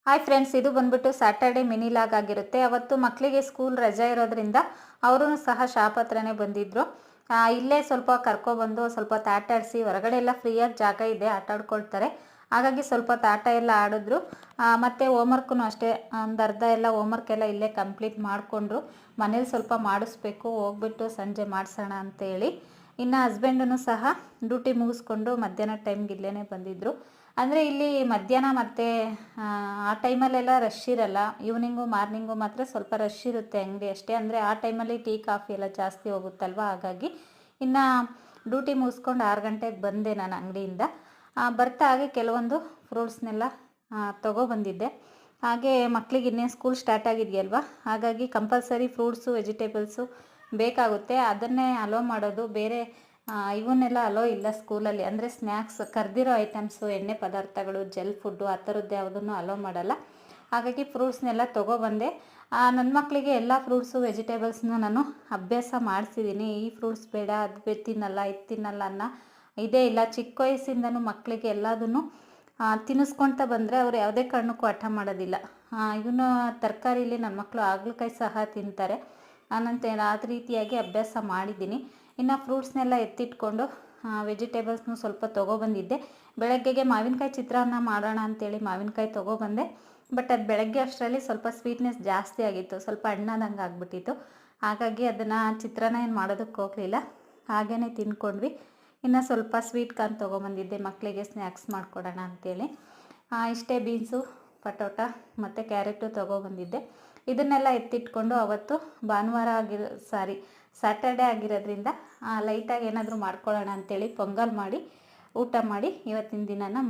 Hi friends, ಇದು ಬಂದ್ಬಿಟ್ಟು Saturday mini log ಆಗಿರುತ್ತೆ. ಅವತ್ತು ಮಕ್ಕಳಿಗೆ ಸ್ಕೂಲ್ ರಜೆ ಇರೋದ್ರಿಂದ ಅವರು ಸಹ ಶಾಪ್ ಹತ್ರನೇ ಬಂದಿದ್ದರು. ಇಲ್ಲೇ ಸ್ವಲ್ಪ ಕರ್ಕೊಬಂದು ಸ್ವಲ್ಪ ಆಟ ಆಡಿಸಿ, ಹೊರಗಡೆ ಎಲ್ಲ ಫ್ರೀಯಾಗಿ ಜಾಗ ಇದೆ, ಆಟ ಆಡ್ಕೊಳ್ತಾರೆ. ಹಾಗಾಗಿ ಸ್ವಲ್ಪ ಆಟ ಎಲ್ಲ ಆಡಿದ್ರು. ಮತ್ತು ಹೋಮ್ವರ್ಕೂ ಅಷ್ಟೇ, ಒಂದು ಅರ್ಧ ಎಲ್ಲ ಹೋಮ್ವರ್ಕ್ ಎಲ್ಲ ಇಲ್ಲೇ ಕಂಪ್ಲೀಟ್ ಮಾಡಿಕೊಂಡ್ರು. ಮನೇಲಿ ಸ್ವಲ್ಪ ಮಾಡಿಸ್ಬೇಕು, ಹೋಗ್ಬಿಟ್ಟು ಸಂಜೆ ಮಾಡಿಸೋಣ ಅಂತೇಳಿ. ಇನ್ನು ಹಸ್ಬೆಂಡೂ ಸಹ ಡ್ಯೂಟಿ ಮುಗಿಸ್ಕೊಂಡು ಮಧ್ಯಾಹ್ನ ಟೈಮ್ಗೆ ಇಲ್ಲೇ ಬಂದಿದ್ದರು. ಅಂದರೆ ಇಲ್ಲಿ ಮಧ್ಯಾಹ್ನ ಮತ್ತು ಆ ಟೈಮಲ್ಲೆಲ್ಲ ರಶ್ ಇರಲ್ಲ. ಈವ್ನಿಂಗು ಮಾರ್ನಿಂಗು ಮಾತ್ರ ಸ್ವಲ್ಪ ರಶ್ ಇರುತ್ತೆ ಅಂಗಡಿ ಅಷ್ಟೇ. ಅಂದರೆ ಆ ಟೈಮಲ್ಲಿ ಟೀ ಕಾಫಿ ಎಲ್ಲ ಜಾಸ್ತಿ ಹೋಗುತ್ತಲ್ವ, ಹಾಗಾಗಿ. ಇನ್ನು ಡ್ಯೂಟಿ ಮುಗಿಸ್ಕೊಂಡು 6 ಗಂಟೆಗೆ ಬಂದೆ ನಾನು ಅಂಗಡಿಯಿಂದ. ಬರ್ತಾ ಹಾಗೆ ಕೆಲವೊಂದು ಫ್ರೂಟ್ಸ್ನೆಲ್ಲ ತೊಗೊಬಂದಿದ್ದೆ. ಹಾಗೆ ಮಕ್ಕಳಿಗೆ ಇನ್ನೇನು ಸ್ಕೂಲ್ ಸ್ಟಾರ್ಟ್ ಆಗಿದೆಯಲ್ವ, ಹಾಗಾಗಿ ಕಂಪಲ್ಸರಿ ಫ್ರೂಟ್ಸು ವೆಜಿಟೇಬಲ್ಸು ಬೇಕಾಗುತ್ತೆ. ಅದನ್ನೇ ಅಲೋ ಮಾಡೋದು, ಬೇರೆ ಇವನ್ನೆಲ್ಲ ಅಲೋ ಇಲ್ಲ ಸ್ಕೂಲಲ್ಲಿ. ಅಂದರೆ ಸ್ನ್ಯಾಕ್ಸ್, ಕರೆದಿರೋ ಐಟಮ್ಸು, ಎಣ್ಣೆ ಪದಾರ್ಥಗಳು, ಜೆಲ್ ಫುಡ್ಡು ಆ ಥರದ್ದು ಯಾವುದನ್ನು ಅಲೋ ಮಾಡಲ್ಲ. ಹಾಗಾಗಿ ಫ್ರೂಟ್ಸ್ನೆಲ್ಲ ತೊಗೊಬಂದೆ. ನನ್ನ ಮಕ್ಕಳಿಗೆ ಎಲ್ಲ ಫ್ರೂಟ್ಸು ವೆಜಿಟೇಬಲ್ಸ್ನ ನಾನು ಅಭ್ಯಾಸ ಮಾಡಿಸಿದ್ದೀನಿ. ಈ ಫ್ರೂಟ್ಸ್ ಬೇಡ, ಅದು ತಿನ್ನಲ್ಲ, ಇದು ತಿನ್ನಲ್ಲ ಅನ್ನೋ ಇದೇ ಇಲ್ಲ. ಚಿಕ್ಕ ವಯಸ್ಸಿಂದನೂ ಮಕ್ಕಳಿಗೆ ಎಲ್ಲದನ್ನು ತಿನ್ನಿಸ್ಕೊಳ್ತಾ ಬಂದರೆ ಅವ್ರು ಯಾವುದೇ ಕಾರಣಕ್ಕೂ ಹಠ ಮಾಡೋದಿಲ್ಲ. ಇವನು ತರಕಾರಿಲಿ ನನ್ನ ಮಕ್ಕಳು ಹಾಗಲಕಾಯಿ ಸಹ ತಿಂತಾರೆ. ನಾನಂತ ಆ ರೀತಿಯಾಗಿ ಅಭ್ಯಾಸ ಮಾಡಿದ್ದೀನಿ. ಇನ್ನು ಫ್ರೂಟ್ಸ್ನೆಲ್ಲ ಎತ್ತಿಟ್ಕೊಂಡು ವೆಜಿಟೇಬಲ್ಸ್ನು ಸ್ವಲ್ಪ ತೊಗೊಬಂದಿದ್ದೆ. ಬೆಳಗ್ಗೆಗೆ ಮಾವಿನಕಾಯಿ ಚಿತ್ರಾನ್ನ ಮಾಡೋಣ ಅಂತೇಳಿ ಮಾವಿನಕಾಯಿ ತೊಗೊಬಂದೆ. ಬಟ್ ಅದು ಬೆಳಗ್ಗೆ ಅಷ್ಟರಲ್ಲಿ ಸ್ವಲ್ಪ ಸ್ವೀಟ್ನೆಸ್ ಜಾಸ್ತಿ ಆಗಿತ್ತು, ಸ್ವಲ್ಪ ಹಣ್ಣಾದಂಗೆ ಆಗಿಬಿಟ್ಟಿತ್ತು. ಹಾಗಾಗಿ ಅದನ್ನು ಚಿತ್ರಾನ್ನ ಏನು ಮಾಡೋದಕ್ಕೆ ಹೋಗಲಿಲ್ಲ, ಹಾಗೇ ತಿಂದ್ಕೊಂಡ್ವಿ. ಇನ್ನು ಸ್ವಲ್ಪ ಸ್ವೀಟ್ ಕಾರ್ನ್ ತೊಗೊಬಂದಿದ್ದೆ ಮಕ್ಕಳಿಗೆ ಸ್ನ್ಯಾಕ್ಸ್ ಮಾಡಿಕೊಡೋಣ ಅಂಥೇಳಿ. ಇಷ್ಟೇ ಬೀನ್ಸು, ಪಟೋಟ ಮತ್ತು ಕ್ಯಾರೆಟು ತೊಗೊಬಂದಿದ್ದೆ. ಇದನ್ನೆಲ್ಲ ಎತ್ತಿಟ್ಕೊಂಡು ಅವತ್ತು ಭಾನುವಾರ ಸ್ಯಾಟರ್ಡೆ ಆಗಿರೋದ್ರಿಂದ ಲೈಟಾಗಿ ಏನಾದರೂ ಮಾಡ್ಕೊಳ್ಳೋಣ ಅಂಥೇಳಿ ಪೊಂಗಲ್ ಮಾಡಿ ಊಟ ಮಾಡಿ ಇವತ್ತಿನ ದಿನನ